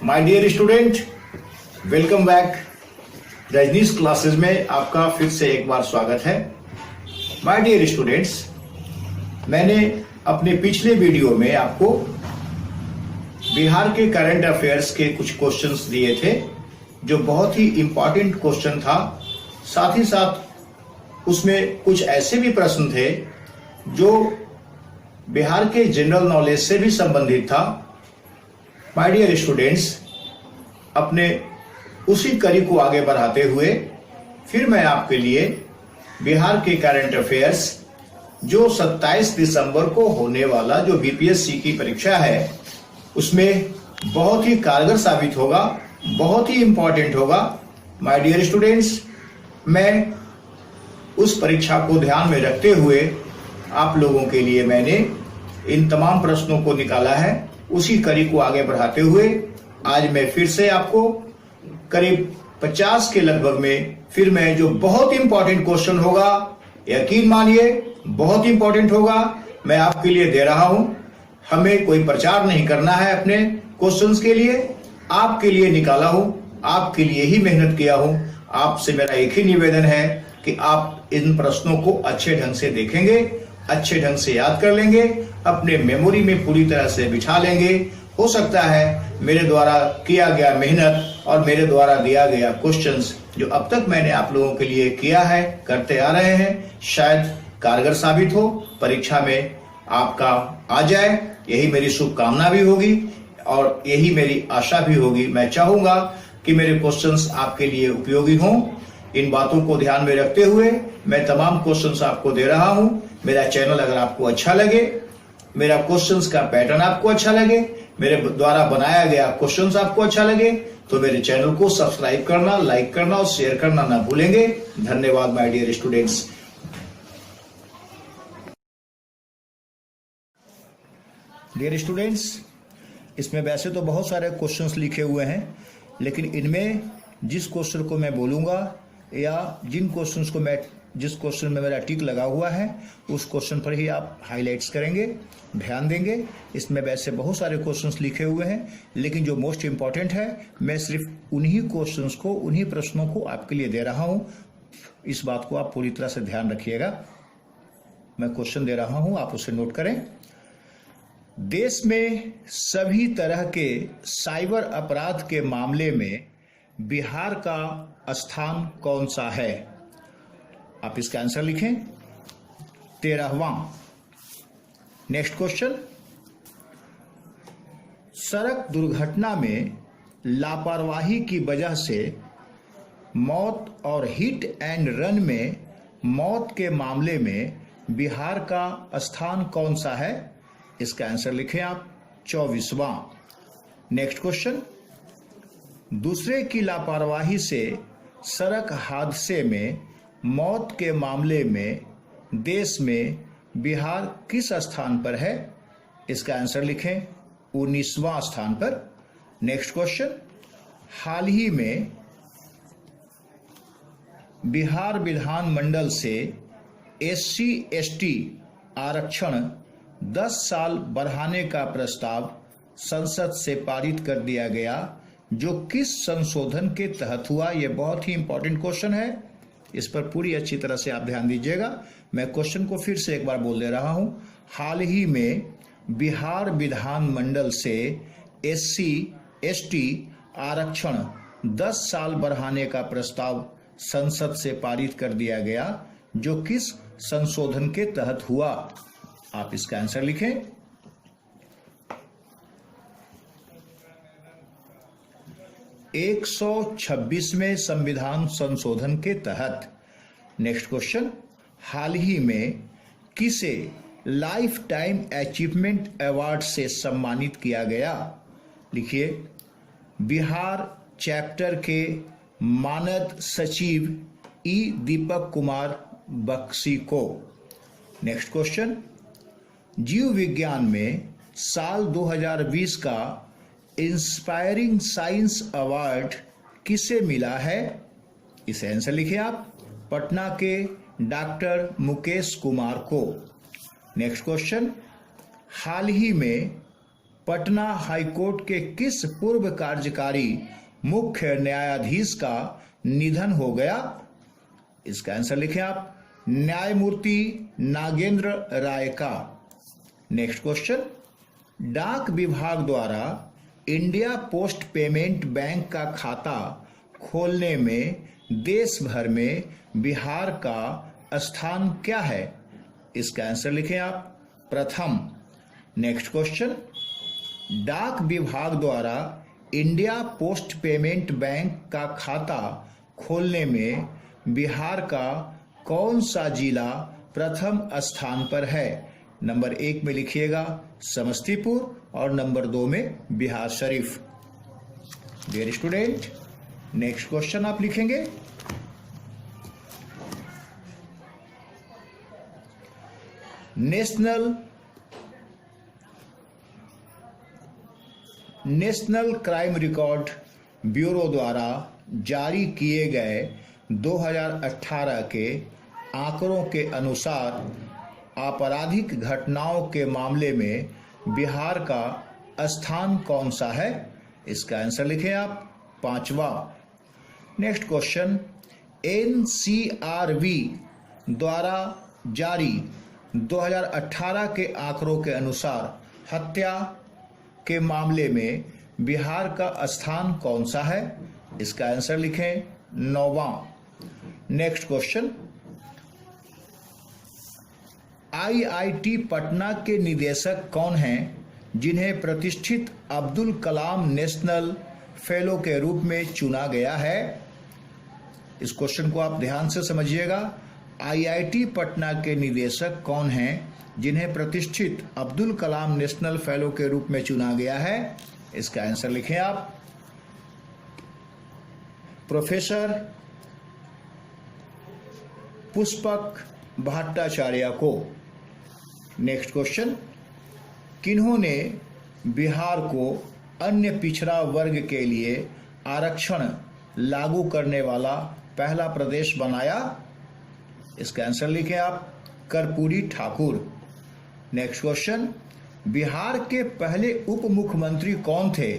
My dear student, welcome back. Rajnish classes में आपका फिर से एक बार स्वागत है। माय डियर स्टूडेंट्स, मैंने अपने पिछले वीडियो में आपको बिहार के करंट अफेयर्स के कुछ क्वेश्चंस दिए थे, जो बहुत ही इंपॉर्टेंट क्वेश्चन था। साथ ही साथ उसमें कुछ ऐसे भी प्रश्न थे जो बिहार के जनरल नॉलेज से भी संबंधित था। माय डियर स्टूडेंट्स, अपने उसी कड़ी को आगे बढ़ाते हुए फिर मैं आपके लिए बिहार के करंट अफेयर्स जो 27 दिसंबर को होने वाला जो बीपीएससी की परीक्षा है, उसमें बहुत ही कारगर साबित होगा, बहुत ही इंपॉर्टेंट होगा। माय डियर स्टूडेंट्स, मैं उस परीक्षा को ध्यान में रखते हुए आप लोगों के लिए मैंने इन तमाम प्रश्नों को निकाला है। उसी कड़ी को आगे बढ़ाते हुए आज मैं फिर से आपको करीब 50 के लगभग में फिर मैं जो बहुत इंपॉर्टेंट क्वेश्चन होगा, यकीन मानिए बहुत इंपॉर्टेंट होगा, मैं आपके लिए दे रहा हूं। हमें कोई प्रचार नहीं करना है अपने क्वेश्चंस के लिए, आपके लिए निकाला हूं, आपके लिए ही मेहनत किया हूं। आपसे मेरा एक ही निवेदन है कि आप इन प्रश्नों को अच्छे ढंग से देखेंगे, अच्छे ढंग से याद कर लेंगे, अपने मेमोरी में पूरी तरह से बिठा लेंगे। हो सकता है मेरे द्वारा किया गया मेहनत और मेरे द्वारा दिया गया क्वेश्चंस जो अब तक मैंने आप लोगों के लिए किया है, करते आ रहे हैं, शायद कारगर साबित हो, परीक्षा में आपका आ जाए। यही मेरी शुभकामना भी होगी और यही मेरी आशा भी होगी। मैं चाहूंगा कि मेरे क्वेश्चंस आपके लिए उपयोगी हों। इन बातों को ध्यान में रखते हुए मैं तमाम क्वेश्चंस आपको दे रहा हूं। मेरा चैनल अगर आपको अच्छा लगे, मेरा क्वेश्चंस का पैटर्न आपको अच्छा लगे, मेरे द्वारा बनाया गया क्वेश्चंस आपको अच्छा लगे, तो मेरे चैनल को सब्सक्राइब करना, लाइक करना और शेयर करना ना भूलेंगे। धन्यवाद my dear students. Dear students, इसमें वैसे तो बहुत सारे क्वेश्चंस लिखे हुए हैं, लेकिन इनमें जिस क्वेश्चन को मैं बोलूंगा या जिस क्वेश्चन में मेरा टिक लगा हुआ है, उस क्वेश्चन पर ही आप हाइलाइट्स करेंगे, ध्यान देंगे। इसमें वैसे बहुत सारे क्वेश्चंस लिखे हुए हैं, लेकिन जो मोस्ट इंपॉर्टेंट है, मैं सिर्फ उन्हीं क्वेश्चंस को, उन्हीं प्रश्नों को आपके लिए दे रहा हूं। इस बात को आप पूरी तरह से ध्यान रखिएगा। मैं क्वेश्चन दे रहा हूं, आप उसे नोट करें। देश में सभी तरह के साइबर अपराध के मामले में बिहार का स्थान कौन सा है? आप इसका आंसर लिखें, 13वां। नेक्स्ट क्वेश्चन, सड़क दुर्घटना में लापरवाही की वजह से मौत और हिट एंड रन में मौत के मामले में बिहार का स्थान कौन सा है? इसका आंसर लिखें आप, 24वां। नेक्स्ट क्वेश्चन, दूसरे की लापरवाही से सड़क हादसे में मौत के मामले में देश में बिहार किस स्थान पर है? इसका आंसर लिखें, 19वां स्थान पर। नेक्स्ट क्वेश्चन, हाल ही में बिहार विधानमंडल से SC/ST आरक्षण 10 साल बढ़ाने का प्रस्ताव संसद से पारित कर दिया गया, जो किस संशोधन के तहत हुआ? यह बहुत ही इंपॉर्टेंट क्वेश्चन है, इस पर पूरी अच्छी तरह से आप ध्यान दीजिएगा। मैं क्वेश्चन को फिर से एक बार बोल दे रहा हूं। हाल ही में बिहार विधानमंडल से SC/ST आरक्षण 10 साल बढ़ाने का प्रस्ताव संसद से पारित कर दिया गया, जो किस संशोधन के तहत हुआ? आप इसका आंसर लिखें। 126वें संविधान संशोधन के तहत। नेक्स्ट क्वेश्चन, हाल ही में किसे लाइफ टाइम अचीवमेंट अवार्ड से सम्मानित किया गया? लिखिए, बिहार चैप्टर के मानद सचिव दीपक कुमार बख्शी को। नेक्स्ट क्वेश्चन, जीव विज्ञान में साल 2020 का इंस्पायरिंग साइंस अवार्ड किसे मिला है? इसे आंसर लिखिए आप, पटना के डॉक्टर मुकेश कुमार को। नेक्स्ट क्वेश्चन, हाल ही में पटना हाईकोर्ट के किस पूर्व कार्यकारी मुख्य न्यायाधीश का निधन हो गया? इसका आंसर लिखें आप, न्यायमूर्ति नागेंद्र राय का। नेक्स्ट क्वेश्चन, डाक विभाग द्वारा इंडिया पोस्ट पेमेंट बैंक का खाता खोलने में देश भर में बिहार का स्थान क्या है? इसका आंसर लिखें आप, प्रथम। नेक्स्ट क्वेश्चन, डाक विभाग द्वारा इंडिया पोस्ट पेमेंट बैंक का खाता खोलने में बिहार का कौन सा जिला प्रथम स्थान पर है? नंबर 1 में लिखिएगा समस्तीपुर और नंबर 2 में Bihar Sharif. Dear student, next question आप लिखेंगे, नेशनल क्राइम रिकॉर्ड ब्यूरो द्वारा जारी किए गए 2018 के आंकड़ों के अनुसार आपराधिक घटनाओं के मामले में बिहार का स्थान कौन सा है? इसका आंसर लिखें आप, 5वां। नेक्स्ट क्वेश्चन, NCRB द्वारा जारी 2018 के आंकड़ों के अनुसार हत्या के मामले में बिहार का स्थान कौन सा है? इसका आंसर लिखें, 9वां। नेक्स्ट क्वेश्चन, IIT पटना के निदेशक कौन हैं जिन्हें प्रतिष्ठित अब्दुल कलाम नेशनल फेलो के रूप में चुना गया है? इस क्वेश्चन को आप ध्यान से समझिएगा। IIT पटना के निदेशक कौन हैं जिन्हें प्रतिष्ठित अब्दुल कलाम नेशनल फेलो के रूप में चुना गया है? इसका आंसर लिखें आप, प्रोफेसर पुष्पक भट्टाचार्य को। नेक्स्ट क्वेश्चन, किन्होंने बिहार को अन्य पिछड़ा वर्ग के लिए आरक्षण लागू करने वाला पहला प्रदेश बनाया? इसका आंसर लिखें आप, कर्पूरी ठाकुर। नेक्स्ट क्वेश्चन, बिहार के पहले उप मुख्यमंत्री कौन थे?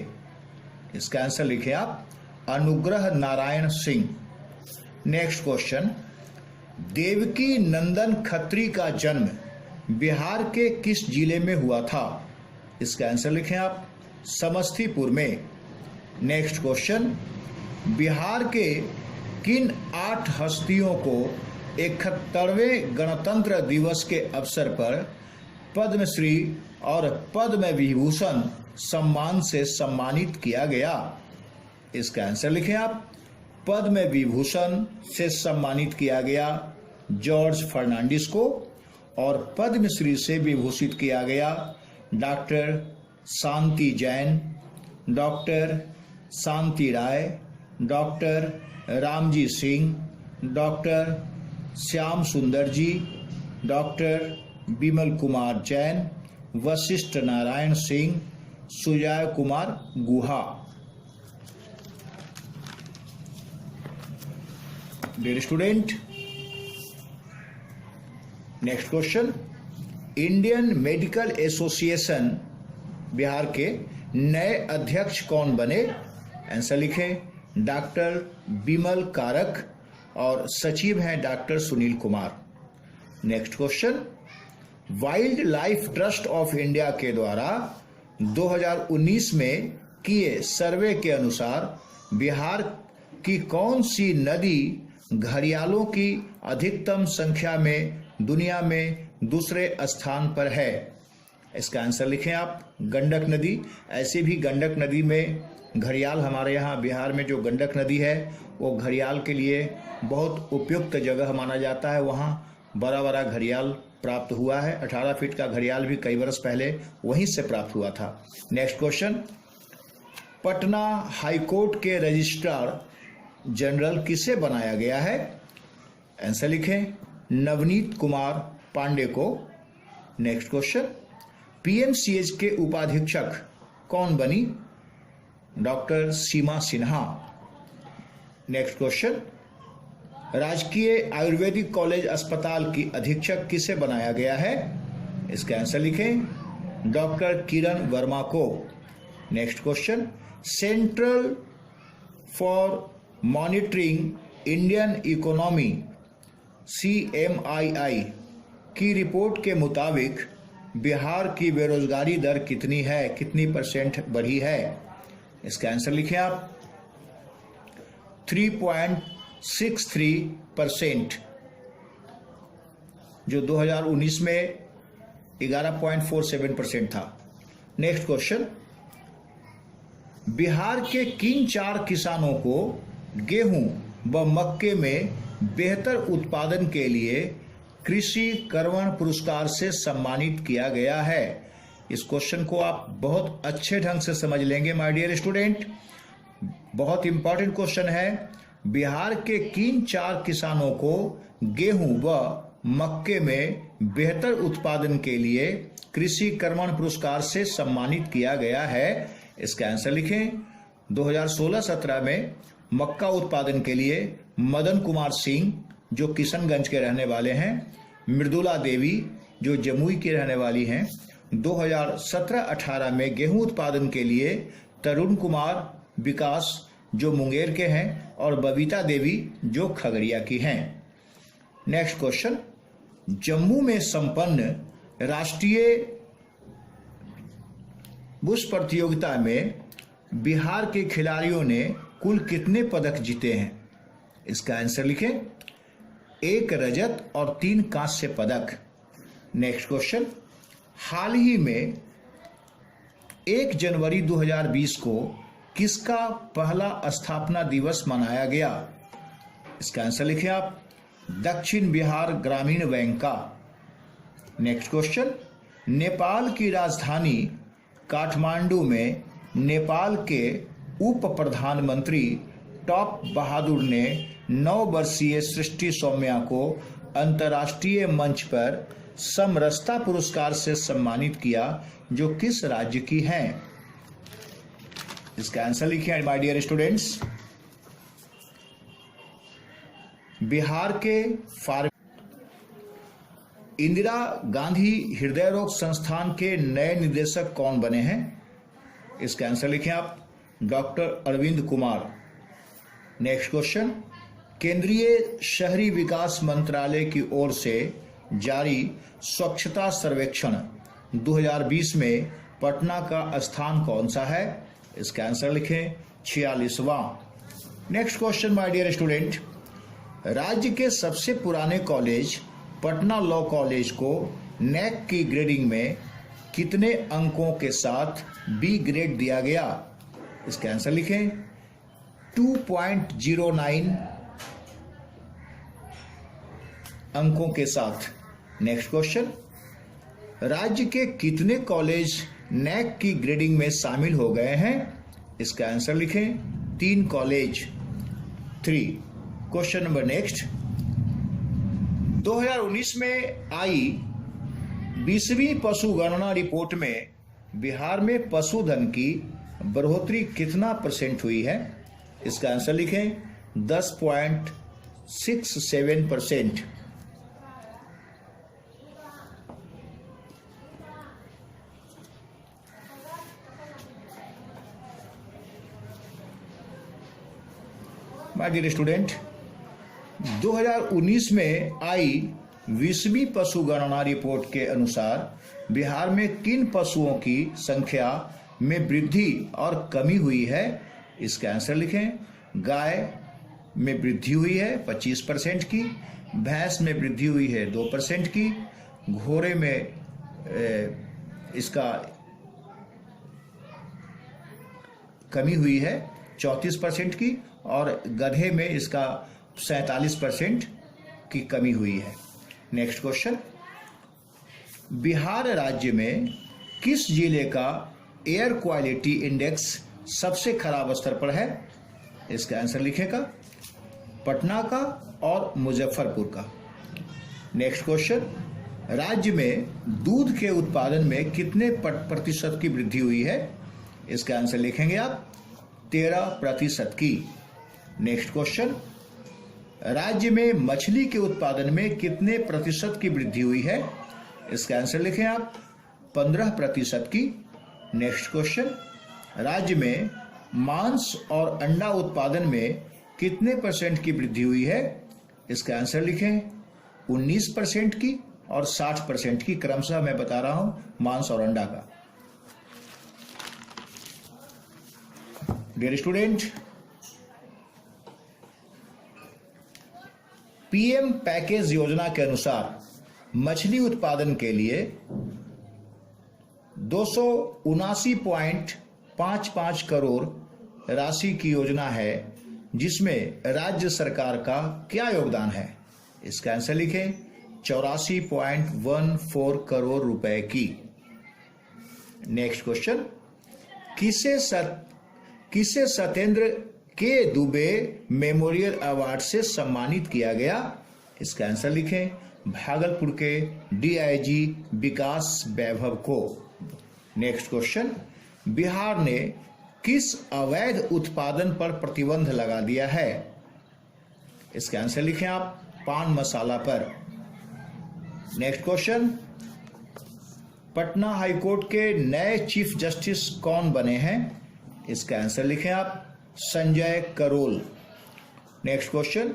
इसका आंसर लिखें आप, अनुग्रह नारायण सिंह। नेक्स्ट क्वेश्चन, देवकी नंदन खत्री का जन्म बिहार के किस जिले में हुआ था? इसका आंसर लिखें आप, समस्तीपुर में। नेक्स्ट क्वेश्चन, बिहार के किन 8 हस्तियों को 71वें गणतंत्र दिवस के अवसर पर पद्मश्री और पद्म विभूषण सम्मान से सम्मानित किया गया? इसका आंसर लिखें आप, पद्म विभूषण से सम्मानित किया गया जॉर्ज फर्नांडिस को और पद्मश्री से विभूषित किया गया doctor Shanti Jain, doctor Shanti Rai, doctor Ramji Singh, doctor Shyam Sundar ji, doctor Vimal Kumar Jain, Vashishtha Narayan Singh, Sujay Kumar Guha. Dear student, next question, Indian Medical Association Bihar के नए अध्यक्ष कौन बने? आंसर लिखें, डॉक्टर विमल कारक और सचिव हैं doctor Sunil Kumar. Next question, wild life trust of India के द्वारा 2019 में किए सर्वे के अनुसार बिहार की कौन सी नदी घड़ियालों की अधिकतम संख्या में दुनिया में दूसरे स्थान पर है? इसका आंसर लिखें आप, गंडक नदी। ऐसे भी गंडक नदी में घड़ियाल, हमारे यहाँ बिहार में जो गंडक नदी है वो घड़ियाल के लिए बहुत उपयुक्त जगह माना जाता है। वहाँ बड़ा बड़ा घड़ियाल प्राप्त हुआ है। 18 फीट का घड़ियाल भी कई वर्ष पहले वहीं से प्राप्त हुआ था। नेक्स्ट क्वेश्चन, पटना हाईकोर्ट के रजिस्ट्रार जनरल किसे बनाया गया है? आंसर लिखें, नवनीत कुमार पांडे को। नेक्स्ट क्वेश्चन, पीएमसीएच के उपाधीक्षक कौन बनी? डॉक्टर सीमा सिन्हा। नेक्स्ट क्वेश्चन, राजकीय आयुर्वेदिक कॉलेज अस्पताल की अधीक्षक किसे बनाया गया है? इसका आंसर लिखें, डॉक्टर किरण वर्मा को। Next question, central for monitoring Indian economy CMII की रिपोर्ट के मुताबिक बिहार की बेरोजगारी दर कितनी है, कितनी % बढ़ी है? इसका आंसर लिखें आप 3.63%, जो 2019 में 11.47% था। नेक्स्ट क्वेश्चन, बिहार के किन 4 किसानों को गेहूं व मक्के में बेहतर उत्पादन के लिए कृषि कर्मण पुरस्कार से सम्मानित किया गया है? इस क्वेश्चन को आप बहुत अच्छे ढंग से समझ लेंगे माय डियर स्टूडेंट, बहुत इंपॉर्टेंट क्वेश्चन है। बिहार के किन 4 किसानों को गेहूं व मक्के में बेहतर उत्पादन के लिए कृषि कर्मण पुरस्कार से सम्मानित किया गया है? इसका आंसर लिखें 2016-17 में मक्का उत्पादन के लिए मदन कुमार सिंह जो किशनगंज के रहने वाले हैं, मृदुला देवी जो जमुई की रहने वाली हैं। 2017-18 में गेहूं उत्पादन के लिए तरुण कुमार विकास जो मुंगेर के हैं और बबीता देवी जो खगड़िया की हैं। नेक्स्ट क्वेश्चन, जम्मू में संपन्न राष्ट्रीय बुश प्रतियोगिता में बिहार के खिलाड़ियों ने कुल कितने पदक जीते हैं? इसका आंसर लिखें 1 रजत और 3 कांस्य पदक। नेक्स्ट क्वेश्चन, हाल ही में 1 जनवरी 2020 को किसका पहला स्थापना दिवस मनाया गया? इसका आंसर लिखें आप दक्षिण बिहार ग्रामीण बैंक का। नेक्स्ट क्वेश्चन, नेपाल की राजधानी काठमांडू में नेपाल के उप प्रधानमंत्री टॉप बहादुर ने 9 वर्षीय सृष्टि सौम्या को अंतर्राष्ट्रीय मंच पर समरसता पुरस्कार से सम्मानित किया, जो किस राज्य की हैं? इसका आंसर लिखिए माय डियर स्टूडेंट्स, बिहार के इंदिरा गांधी हृदय रोग संस्थान के नए निदेशक कौन बने हैं? इसका आंसर लिखें आप doctor Arvind Kumar. Next question, केंद्रीय शहरी विकास मंत्रालय की ओर से जारी स्वच्छता सर्वेक्षण 2020 में पटना का स्थान कौन सा है? इसका आंसर लिखें 46वां। Next question my dear student, राज्य के सबसे पुराने कॉलेज पटना लॉ कॉलेज को नैक की ग्रेडिंग में कितने अंकों के साथ B ग्रेड दिया गया? इसका आंसर लिखें 2.09 अंकों के साथ। नेक्स्ट क्वेश्चन, राज्य के कितने कॉलेज नैक की ग्रेडिंग में शामिल हो गए हैं? इसका आंसर लिखें 3 कॉलेज 3। क्वेश्चन नंबर नेक्स्ट, 2019 में आई 20वीं पशु गणना रिपोर्ट में बिहार में पशुधन की बढ़ोतरी कितना % हुई है? इसका आंसर लिखें 10.67%। माय डियर स्टूडेंट, 2019 में आई 20वीं पशु गणना रिपोर्ट के अनुसार बिहार में किन पशुओं की संख्या में वृद्धि और कमी हुई है? इसका आंसर लिखें गाय में वृद्धि हुई है 25% की, भैंस में वृद्धि हुई है 2% की, घोड़े में इसका कमी हुई है 34% की और गधे में इसका 47% की कमी हुई है। नेक्स्ट क्वेश्चन, बिहार राज्य में किस जिले का एयर क्वालिटी इंडेक्स सबसे खराब स्तर पर है? इसका आंसर लिखेगा पटना का और मुजफ्फरपुर का। नेक्स्ट क्वेश्चन, राज्य में दूध के उत्पादन में कितने % की वृद्धि हुई है? इसका आंसर लिखेंगे आप 13% की। नेक्स्ट क्वेश्चन, राज्य में मछली के उत्पादन में कितने % की वृद्धि हुई है? इसका आंसर लिखें आप 15% की। नेक्स्ट क्वेश्चन, राज्य में मांस और अंडा उत्पादन में कितने % की वृद्धि हुई है? इसका आंसर लिखें। 19% की और 60% की, क्रमशः मैं बता रहा हूं मांस और अंडा का। डियर स्टूडेंट, पीएम पैकेज योजना के अनुसार मछली उत्पादन के लिए 279.55 करोड़ राशि की योजना है, जिसमें राज्य सरकार का क्या योगदान है? इसका आंसर लिखें। 84.14 करोड़ रुपए की। नेक्स्ट क्वेश्चन, किसे सत्येंद्र के दुबे मेमोरियल अवार्ड से सम्मानित किया गया? इसका आंसर लिखें। भागलपुर के डीआईजी विकास वैभव को। नेक्स्ट क्वेश्चन, बिहार ने किस अवैध उत्पादन पर प्रतिबंध लगा दिया है? इसका आंसर लिखें आप। पान मसाला पर। नेक्स्ट क्वेश्चन, पटना हाईकोर्ट के नए चीफ जस्टिस कौन बने हैं? इसका आंसर लिखें आप। Sanjay Karol. Next question,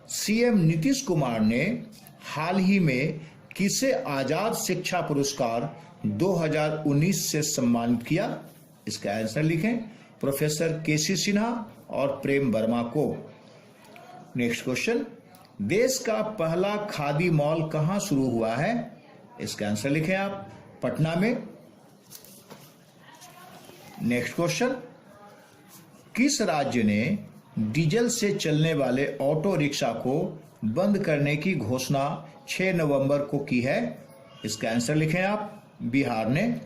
CM Nitish Kumar ने हाल ही में किसे आजाद शिक्षा पुरस्कार 2019 से सम्मानित किया? इसका आंसर लिखें। प्रोफेसर केसी सिन्हा और प्रेम वर्मा को। नेक्स्ट क्वेश्चन, देश का पहला खादी मॉल कहां शुरू हुआ है? इसका आंसर लिखें आप। पटना में। नेक्स्ट क्वेश्चन, किस राज्य ने डीजल से चलने वाले ऑटो रिक्शा को बंद करने की घोषणा 6 नवंबर को की है? इसका आंसर लिखें आप। बिहार ने।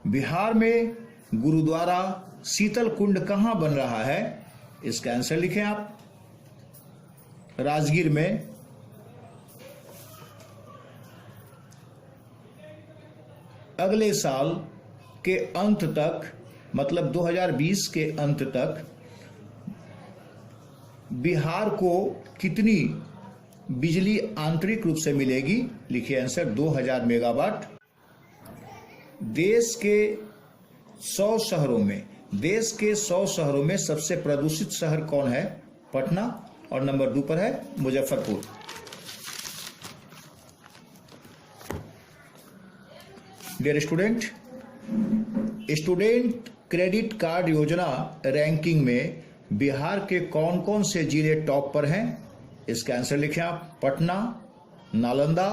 बिहार में गुरुद्वारा शीतल कुंड कहां बन रहा है? इसका आंसर लिखें आप। राजगीर में। अगले साल के अंत तक, मतलब 2020 के अंत तक बिहार को कितनी बिजली आंतरिक रूप से मिलेगी? लिखिए आंसर। 2000 मेगावाट। देश के 100 शहरों में सबसे प्रदूषित शहर कौन है? पटना। और नंबर 2 पर है Muzaffarpur. Dear student credit card योजना रैंकिंग में बिहार के कौन कौन से जिले टॉप पर हैं? इसका आंसर लिखें आप। पटना, नालंदा,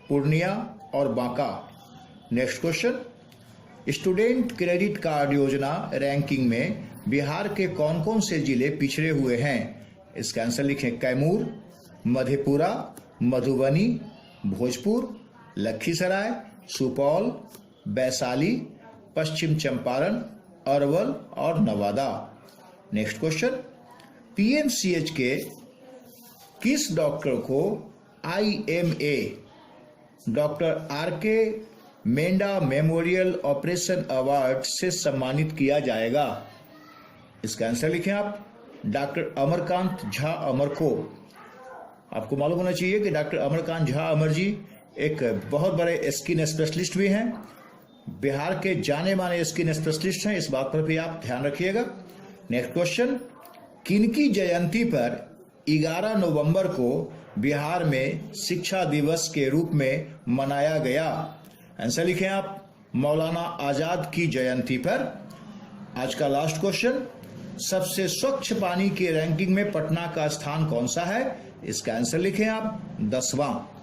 पूर्णिया और Banka. Next question, student credit card योजना रैंकिंग में बिहार के कौन कौन से जिले पिछड़े हुए हैं? इसका आंसर लिखें। कैमूर, मधेपुरा, मधुबनी, भोजपुर, लखीसराय, सुपौल, वैशाली, पश्चिम चंपारण, अरवल और नवादा। नेक्स्ट क्वेश्चन, पीएमसीएच के किस डॉक्टर को IMA doctor RK Mendha memorial operation award से सम्मानित किया जाएगा? इसका आंसर लिखें आप। डॉक्टर अमरकांत झा अमर को। आपको मालूम होना चाहिए कि डॉक्टर अमरकांत झा अमर जी एक बहुत बड़े स्किन स्पेशलिस्ट भी हैं, बिहार के जाने माने स्किन स्पेशलिस्ट हैं। इस बात पर भी आप ध्यान रखिएगा। नेक्स्ट क्वेश्चन, किनकी जयंती पर 11 नवंबर को बिहार में शिक्षा दिवस के रूप में मनाया गया? आंसर लिखें आप। मौलाना आजाद की जयंती पर। आज का लास्ट क्वेश्चन, सबसे स्वच्छ पानी की रैंकिंग में पटना का स्थान कौन सा है? इसका आंसर लिखें आप। 10वां।